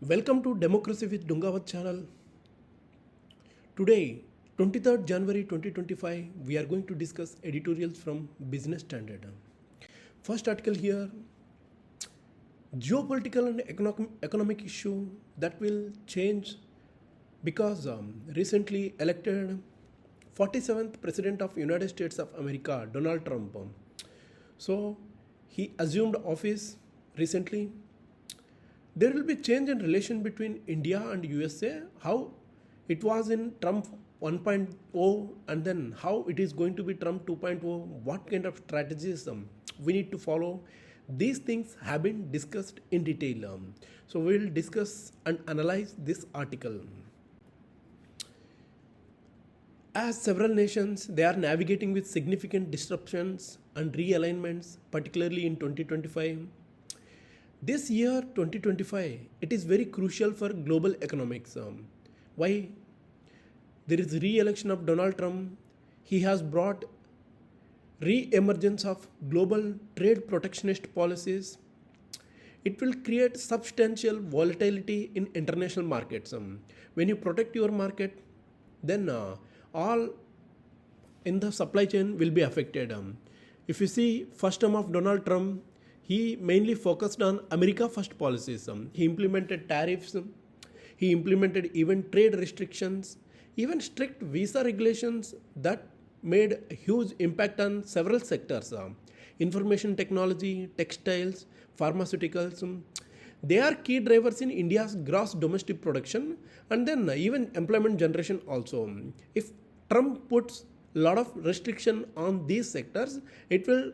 Welcome to Democracy with Dungavat channel. Today, 23rd January 2025, we are going to discuss editorials from Business Standard. First article here, geopolitical and economic issue that will change because recently elected 47th President of United States of America, Donald Trump. So he assumed office recently. There will be change in relation between India and USA, how it was in Trump 1.0 and then how it is going to be Trump 2.0, what kind of strategies we need to follow. These things have been discussed in detail. So we will discuss and analyze this article. As several nations, they are navigating with significant disruptions and realignments, particularly in 2025. This year 2025, it is very crucial for global economics. Why? There is re-election of Donald Trump. He has brought re-emergence of global trade protectionist policies. It will create substantial volatility in international markets. When you protect your market, then all in the supply chain will be affected. If you see first term of Donald Trump, he mainly focused on America First policies. He implemented tariffs. He implemented even trade restrictions, even strict visa regulations that made a huge impact on several sectors. Information technology, textiles, pharmaceuticals. They are key drivers in India's gross domestic production and then even employment generation also. If Trump puts a lot of restriction on these sectors, it will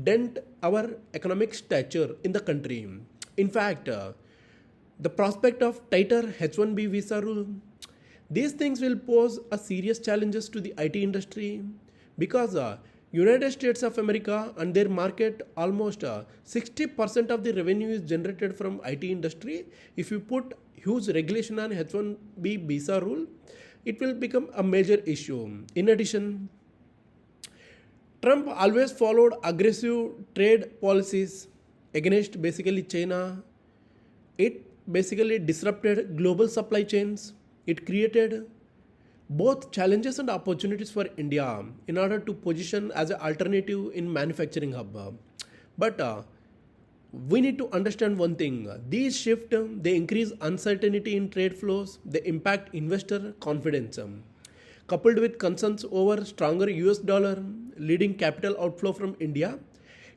dent our economic stature in the country. In fact, the prospect of tighter H-1B visa rule, these things will pose a serious challenges to the IT industry because United States of America and their market almost 60% of the revenue is generated from IT industry. If you put huge regulation on H-1B visa rule, it will become a major issue. In addition, Trump always followed aggressive trade policies against basically China. It basically disrupted global supply chains. It created both challenges and opportunities for India in order to position as an alternative in manufacturing hub. But we need to understand one thing. These shifts, they increase uncertainty in trade flows. They impact investor confidence. Coupled with concerns over stronger US dollar leading capital outflow from India,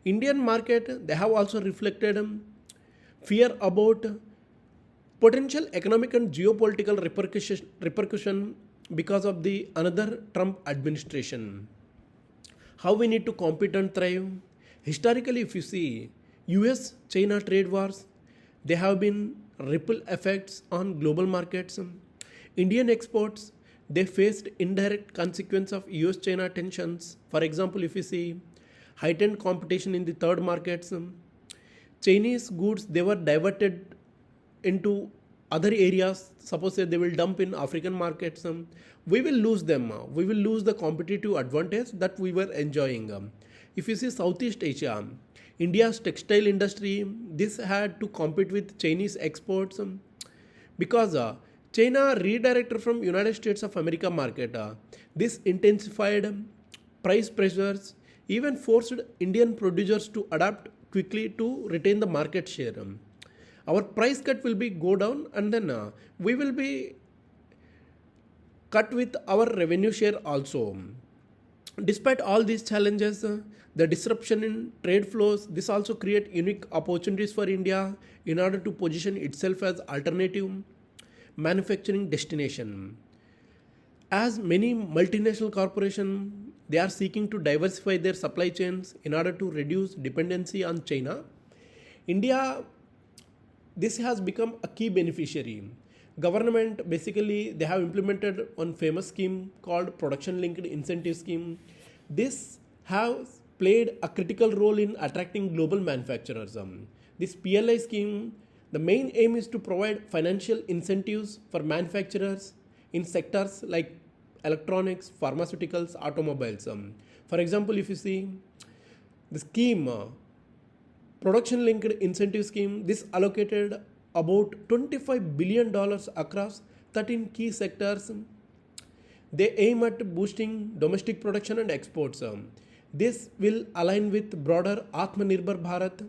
Indian market, they have also reflected fear about potential economic and geopolitical repercussion because of the another Trump administration. How we need to compete and thrive? Historically, if you see US-China trade wars, they have been ripple effects on global markets. Indian exports, they faced indirect consequence of US-China tensions. For example, if you see heightened competition in the third markets, Chinese goods, they were diverted into other areas. Suppose they will dump in African markets, we will lose them. We will lose the competitive advantage that we were enjoying. If you see Southeast Asia, India's textile industry, this had to compete with Chinese exports because China redirected from United States of America market. This intensified price pressures, even forced Indian producers to adapt quickly to retain the market share. Our price cut will be go down and then we will be cut with our revenue share also. Despite all these challenges, the disruption in trade flows, this also create unique opportunities for India in order to position itself as alternative manufacturing destination. As many multinational corporations, they are seeking to diversify their supply chains in order to reduce dependency on China. India, this has become a key beneficiary. Government basically they have implemented one famous scheme called production linked incentive scheme. This has played a critical role in attracting global manufacturers. This PLI scheme, the main aim is to provide financial incentives for manufacturers in sectors like electronics, pharmaceuticals, automobiles. For example, if you see the scheme, production linked incentive scheme, this allocated about $25 billion across 13 key sectors. They aim at boosting domestic production and exports. This will align with broader Atmanirbhar Bharat,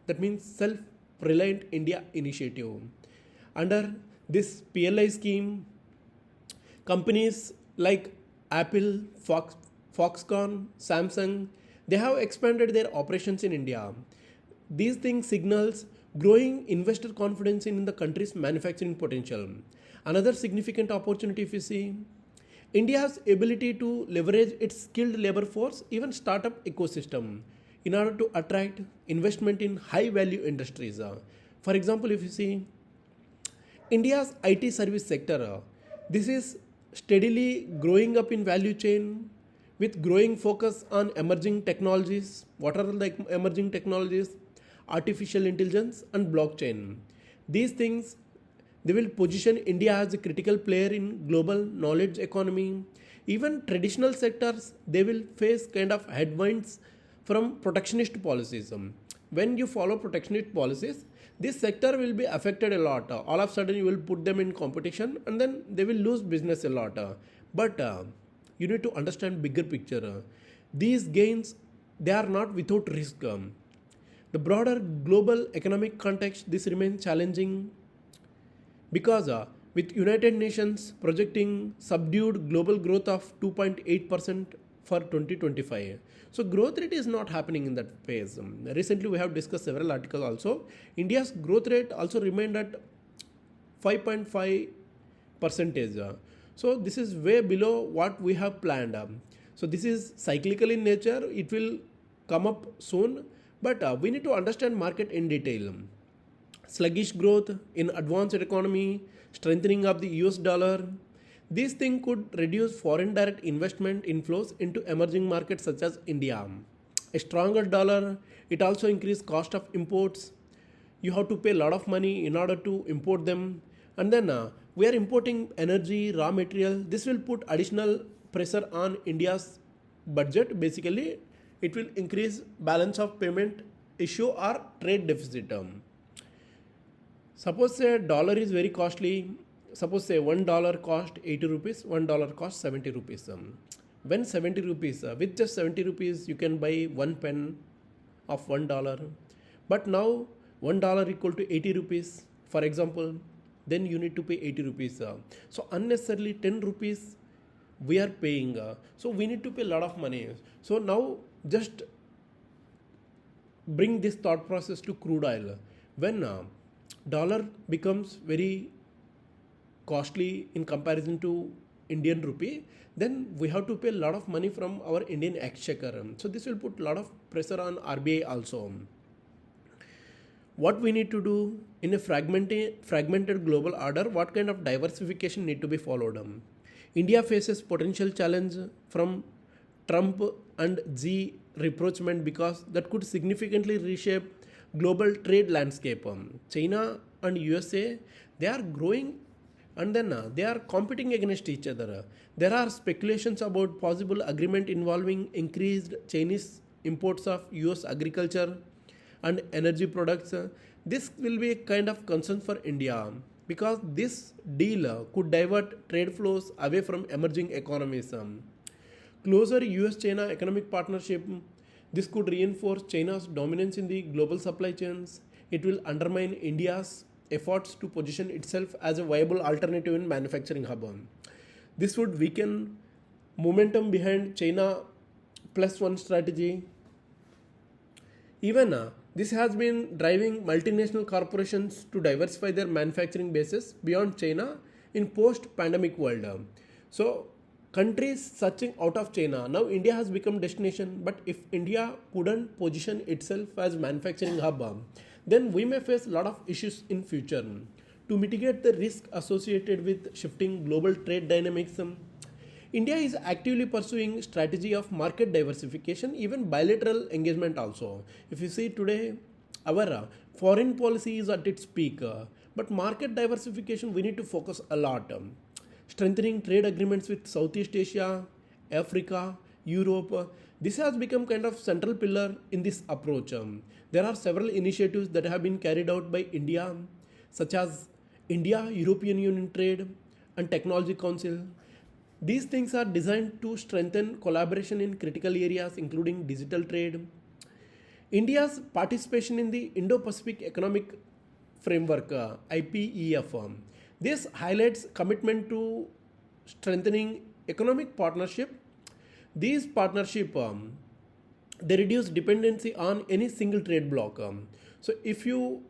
that means self-reliant India initiative. Under this PLI scheme, companies like Apple, Foxconn, Samsung, they have expanded their operations in India. These things signals growing investor confidence in the country's manufacturing potential. Another significant opportunity if you see India's ability to leverage its skilled labor force, even startup ecosystem, in order to attract investment in high value industries. For example, if you see India's IT service sector, this is steadily growing up in value chain with growing focus on emerging technologies. What are the emerging technologies? Artificial intelligence and blockchain. These things they will position India as a critical player in global knowledge economy. Even traditional sectors they will face kind of headwinds from protectionist policies. When you follow protectionist policies, this sector will be affected a lot. All of a sudden, you will put them in competition, and then they will lose business a lot. But you need to understand bigger picture. These gains they are not without risk. The broader global economic context this remains challenging because with United Nations projecting subdued global growth of 2.8% for 2025. So growth rate is not happening in that phase. Recently we have discussed several articles also. India's growth rate also remained at 5.5 percentage. So this is way below what we have planned. So this is cyclical in nature. It will come up soon. But we need to understand market in detail. Sluggish growth in advanced economy, strengthening of the US dollar. These things could reduce foreign direct investment inflows into emerging markets such as India. A stronger dollar, it also increases cost of imports. You have to pay a lot of money in order to import them. And then we are importing energy, raw material. This will put additional pressure on India's budget. Basically, it will increase balance of payment issue or trade deficit. Suppose say dollar is very costly. Suppose say $1 cost 80 rupees, $1 cost 70 rupees. When 70 rupees, with just 70 rupees, you can buy one pen of $1. But now $1 equal to 80 rupees, for example, then you need to pay 80 rupees. So unnecessarily 10 rupees we are paying. So we need to pay a lot of money. So now just bring this thought process to crude oil. When dollar becomes very costly in comparison to Indian rupee, then we have to pay a lot of money from our Indian exchequer. So this will put a lot of pressure on RBI also. What we need to do in a fragmented global order, what kind of diversification need to be followed? India faces potential challenge from Trump and Xi rapprochement because that could significantly reshape global trade landscape. China and USA, they are growing and then they are competing against each other. There are speculations about possible agreement involving increased Chinese imports of US agriculture and energy products. This will be a kind of concern for India because this deal could divert trade flows away from emerging economies. Closer US-China economic partnership, this could reinforce China's dominance in the global supply chains. It will undermine India's efforts to position itself as a viable alternative in manufacturing hub. This would weaken momentum behind China plus one strategy. Even this has been driving multinational corporations to diversify their manufacturing bases beyond China in post-pandemic world. So countries searching out of China. Now India has become destination, but if India couldn't position itself as manufacturing hub, then we may face a lot of issues in future. To mitigate the risk associated with shifting global trade dynamics, India is actively pursuing strategy of market diversification, even bilateral engagement also. If you see today, our foreign policy is at its peak, but market diversification we need to focus a lot. Strengthening trade agreements with Southeast Asia, Africa, Europe, this has become kind of central pillar in this approach. There are several initiatives that have been carried out by India. such as India European Union Trade and Technology Council. These things are designed to strengthen collaboration in critical areas including digital trade. India's participation in the Indo-Pacific Economic Framework IPEF. This highlights commitment to strengthening economic partnership. These partnership they reduce dependency on any single trade bloc. So if you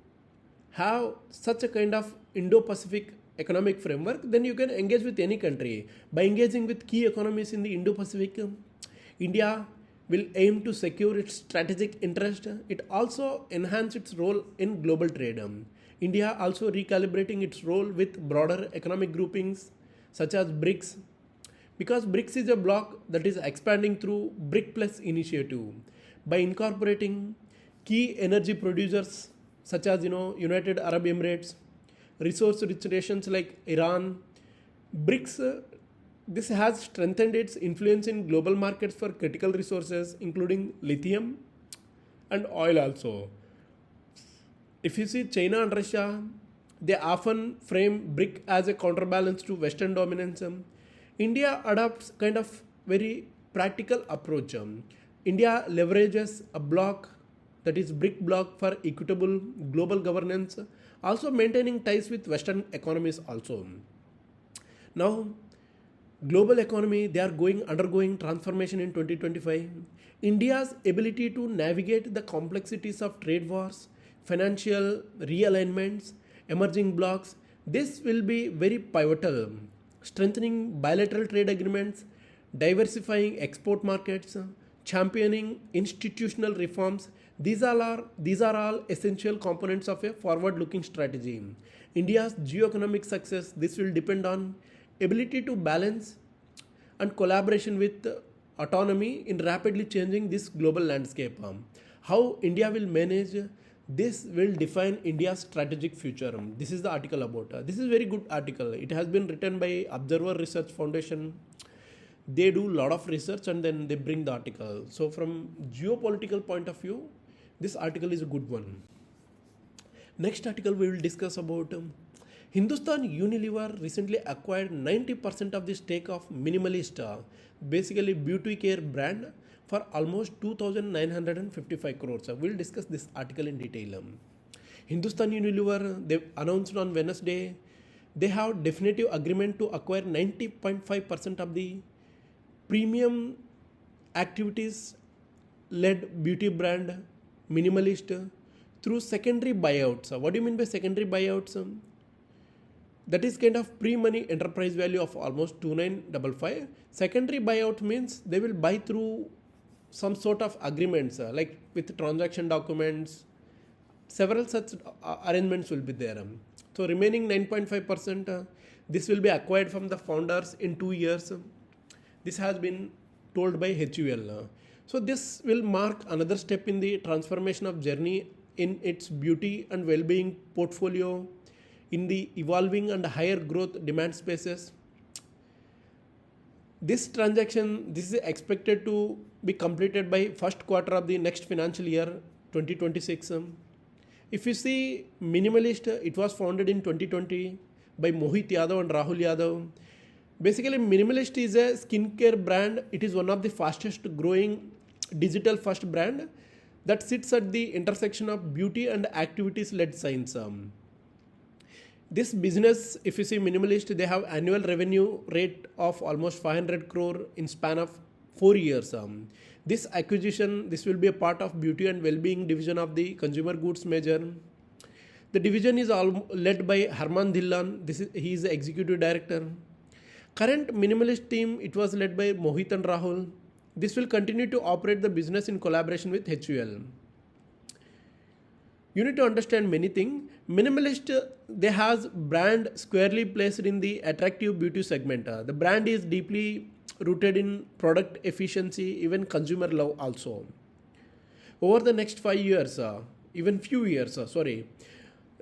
have such a kind of Indo-Pacific economic framework, then you can engage with any country. By engaging with key economies in the Indo-Pacific, India will aim to secure its strategic interest. It also enhance its role in global trade. India also recalibrating its role with broader economic groupings such as BRICS, because BRICS is a bloc that is expanding through BRIC Plus initiative. By incorporating key energy producers such as United Arab Emirates, resource-rich nations like Iran, BRICS, this has strengthened its influence in global markets for critical resources including lithium and oil also. If you see China and Russia, they often frame BRIC as a counterbalance to Western dominance. India adopts kind of very practical approach. India leverages a bloc, that is BRIC bloc, for equitable global governance, also maintaining ties with Western economies also. Now, global economy, they are undergoing transformation in 2025. India's ability to navigate the complexities of trade wars, financial realignments, emerging blocs, this will be very pivotal. Strengthening bilateral trade agreements, diversifying export markets, championing institutional reforms, these are all essential components of a forward-looking strategy. India's geo-economic success, this will depend on ability to balance and collaboration with autonomy in rapidly changing this global landscape. How India will manage this will define India's strategic future. This is the article about. This is very good article. It has been written by Observer Research Foundation. They do a lot of research and then they bring the article. So from geopolitical point of view, this article is a good one. Next article we will discuss about Hindustan Unilever recently acquired 90% of the stake of Minimalist, basically beauty care brand, for almost 2,955 crores. We'll discuss this article in detail. Hindustan Unilever, they announced on Wednesday, they have definitive agreement to acquire 90.5% of the premium activities led beauty brand Minimalist through secondary buyouts. What do you mean by secondary buyouts? That is kind of pre-money enterprise value of almost 2,955. Secondary buyout means they will buy through some sort of agreements like with transaction documents. Several such arrangements will be there. So remaining 9.5%, this will be acquired from the founders in 2 years. This has been told by HUL. So this will mark another step in the transformation of journey in its beauty and well-being portfolio in the evolving and higher growth demand spaces. This transaction, this is expected to be completed by first quarter of the next financial year 2026. If you see Minimalist, it was founded in 2020 by Mohit Yadav and Rahul Yadav. Basically, Minimalist is a skincare brand. It is one of the fastest growing digital first brand that sits at the intersection of beauty and activities led science. This business, if you see Minimalist, they have annual revenue rate of almost 500 crore in span of 4 years. This acquisition, this will be a part of beauty and well-being division of the consumer goods major. The division is led by Harman Dhillon. He is the executive director. Current Minimalist team, it was led by Mohit and Rahul. This will continue to operate the business in collaboration with HUL. You need to understand many things. Minimalist, they has brand squarely placed in the attractive beauty segment. The brand is deeply rooted in product efficiency, even consumer love also. Over the next 5 years, even few years,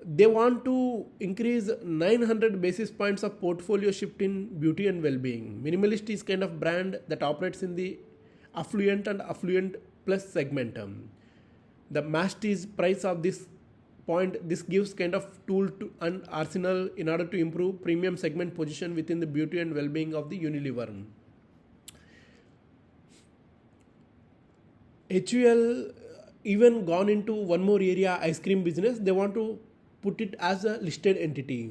they want to increase 900 basis points of portfolio shift in beauty and well-being. Minimalist is kind of brand that operates in the affluent and affluent plus segment. The masstige price of this point, this gives kind of tool to and arsenal in order to improve premium segment position within the beauty and well-being of the Unilever. HUL even gone into one more area, ice cream business. They want to put it as a listed entity.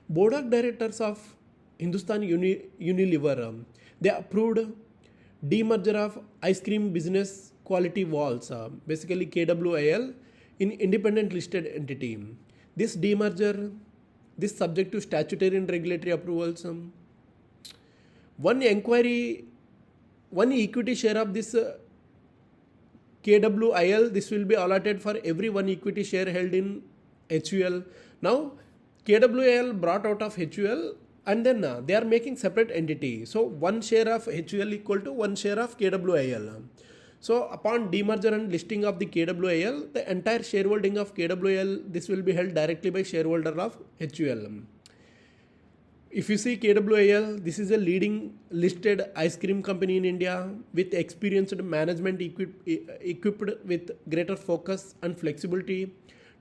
Board of directors of Hindustan Unilever, they approved demerger of ice cream business Quality Walls, basically KWIL, in independent listed entity. This demerger, this subject to statutory and regulatory approvals. One equity share of this KWIL, this will be allotted for every one equity share held in HUL. Now, KWIL brought out of HUL and then they are making separate entity. So, one share of HUL equal to one share of KWIL. So, upon demerger and listing of the KWIL, the entire shareholding of KWIL, this will be held directly by shareholder of HUL. If you see KWIL, this is a leading listed ice cream company in India with experienced management equipped with greater focus and flexibility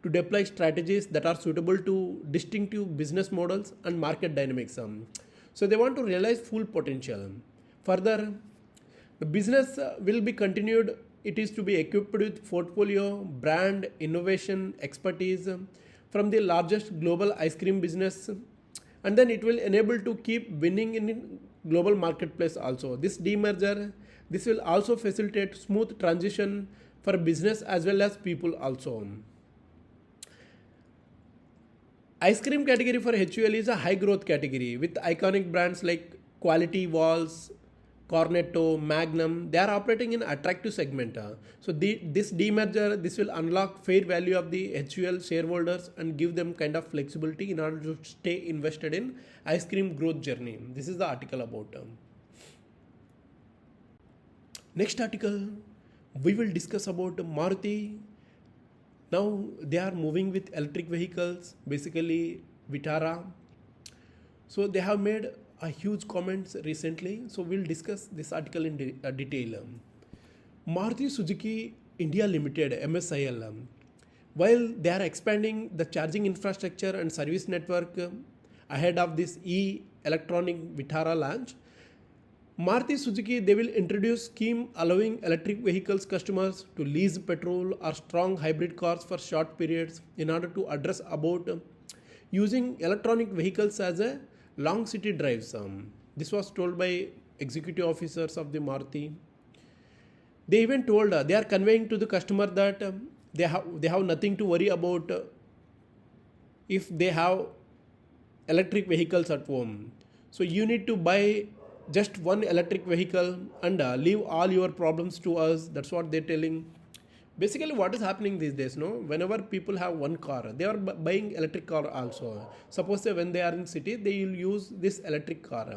to deploy strategies that are suitable to distinctive business models and market dynamics. So they want to realize full potential. Further, the business will be continued. It is to be equipped with portfolio, brand, innovation, expertise from the largest global ice cream business, and then it will enable to keep winning in global marketplace also. This demerger, this will also facilitate smooth transition for business as well as people also. Ice cream category for HUL is a high growth category with iconic brands like Quality Walls, Cornetto, Magnum. They are operating in attractive segment. So this demerger, this will unlock fair value of the HUL shareholders and give them kind of flexibility in order to stay invested in ice cream growth journey. This is the article about. Next article, we will discuss about Maruti. Now they are moving with electric vehicles, basically Vitara. So they have made a huge comments recently. So we'll discuss this article in detail. Maruti Suzuki India Limited, MSIL, while they are expanding the charging infrastructure and service network ahead of this electronic Vitara launch, Maruti Suzuki, they will introduce scheme allowing electric vehicles customers to lease petrol or strong hybrid cars for short periods in order to address about using electronic vehicles as a long city drives. This was told by executive officers of the Maruti. They even told they are conveying to the customer that they have nothing to worry about if they have electric vehicles at home. So you need to buy just one electric vehicle and leave all your problems to us. That's what they're telling. Basically, what is happening these days, whenever people have one car, they are buying electric car also. Suppose when they are in city, they will use this electric car.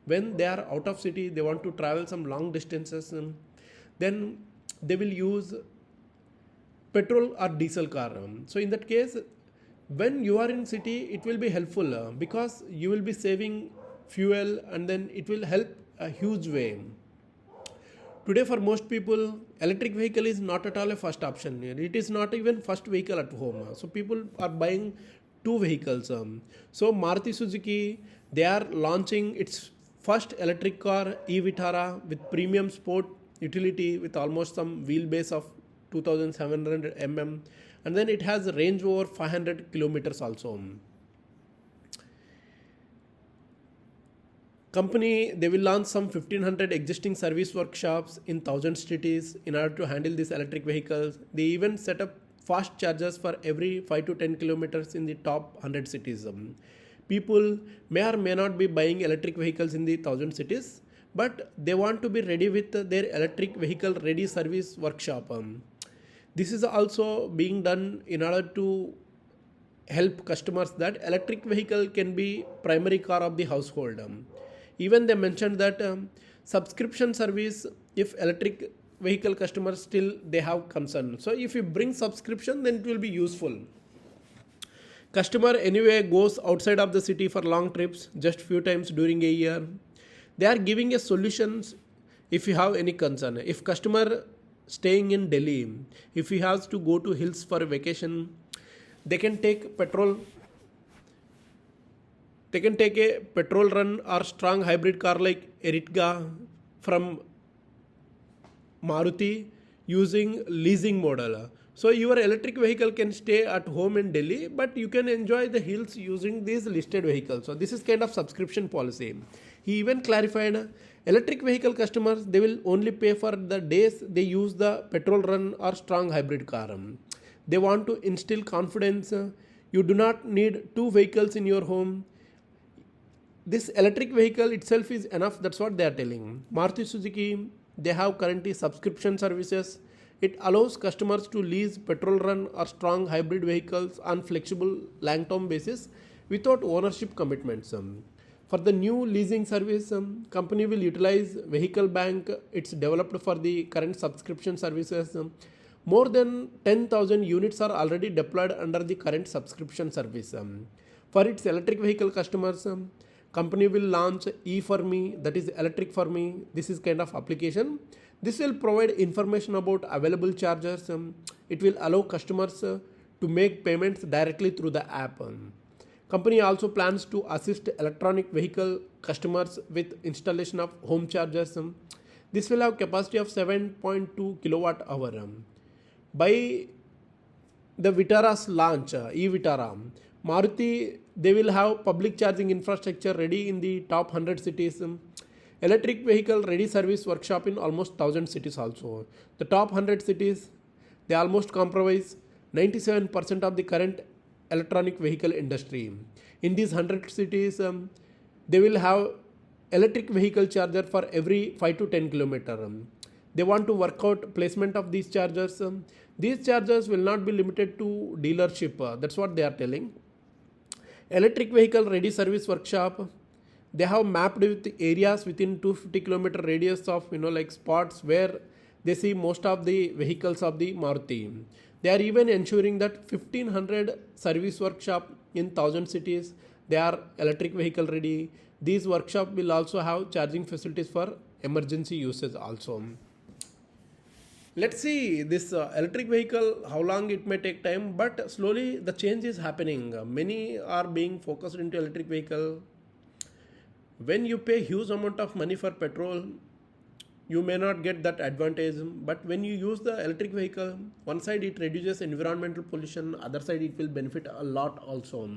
When they are out of city, they want to travel some long distances, then they will use petrol or diesel car. So in that case, when you are in city, it will be helpful because you will be saving fuel and then it will help a huge way. Today for most people, electric vehicle is not at all a first option. It is not even first vehicle at home. So people are buying two vehicles. So Maruti Suzuki, they are launching its first electric car, e-Vitara, with premium sport utility with almost some wheelbase of 2700 mm, and then it has a range over 500 kilometers also. Company, they will launch some 1500 existing service workshops in 1000 cities in order to handle these electric vehicles. They even set up fast chargers for every 5 to 10 kilometers in the top 100 cities. People may or may not be buying electric vehicles in the 1000 cities, but they want to be ready with their electric vehicle ready service workshop. This is also being done in order to help customers that electric vehicle can be primary car of the household. Even they mentioned that subscription service, if electric vehicle customers still they have concern. So if you bring subscription, then it will be useful. Customer anyway goes outside of the city for long trips just few times during a year. They are giving a solutions if you have any concern. If customer staying in Delhi, if he has to go to hills for a vacation, they can take petrol. They can take a petrol run or strong hybrid car like Ertiga from Maruti using leasing model. So your electric vehicle can stay at home in Delhi, but you can enjoy the hills using these listed vehicles. So this is kind of subscription policy. He even clarified electric vehicle customers, they will only pay for the days they use the petrol run or strong hybrid car. They want to instill confidence. You do not need two vehicles in your home. This electric vehicle itself is enough. That's what they are telling. Maruti Suzuki, they have currently subscription services. It allows customers to lease petrol run or strong hybrid vehicles on flexible long-term basis without ownership commitments. For the new leasing service, company will utilize vehicle bank. It's developed for the current subscription services. More than 10,000 units are already deployed under the current subscription service. For its electric vehicle customers, company will launch E for Me, that is electric for me. This is kind of application. This will provide information about available chargers. It will allow customers to make payments directly through the app. Company also plans to assist electronic vehicle customers with installation of home chargers. This will have capacity of 7.2 kilowatt hour. By the Vitara's launch, e-Vitara, Maruti, they will have public charging infrastructure ready in the top 100 cities. Electric vehicle ready service workshop in almost 1000 cities also. The top 100 cities, they almost comprise 97% of the current electronic vehicle industry. In these 100 cities, they will have electric vehicle charger for every 5 to 10 kilometer. They want to work out placement of these chargers. These chargers will not be limited to dealership. That's what they are telling. Electric vehicle ready service workshop, they have mapped with areas within 250 kilometer radius of like spots where they see most of the vehicles of the Maruti. They are even ensuring that 1500 service workshop in 1000 cities, they are electric vehicle ready. These workshop will also have charging facilities for emergency uses also. Let's see this electric vehicle, how long it may take time, but slowly the change is happening. Many are being focused into electric vehicle. When you pay huge amount of money for petrol, you may not get that advantage. But when you use the electric vehicle, one side it reduces environmental pollution, other side it will benefit a lot also.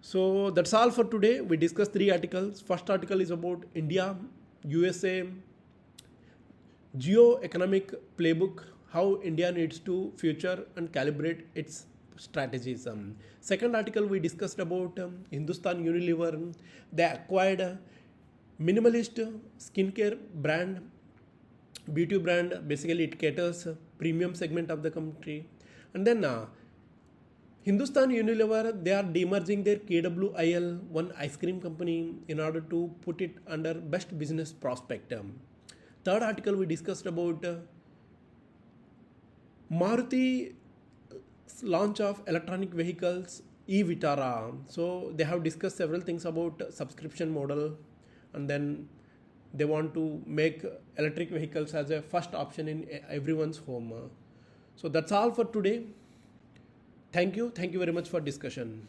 So that's all for today. We discussed 3 articles. First article is about India, USA, geo-economic playbook, how India needs to future and calibrate its strategies. Second article we discussed about Hindustan Unilever. They acquired a minimalist skincare brand, beauty brand. Basically it caters premium segment of the country. And then Hindustan Unilever, they are demerging their KWIL, one ice cream company, in order to put it under best business prospect. Third article we discussed about Maruti launch of electronic vehicles, e-Vitara. So they have discussed several things about subscription model, and then they want to make electric vehicles as a first option in everyone's home. So that's all for today. Thank you very much for discussion.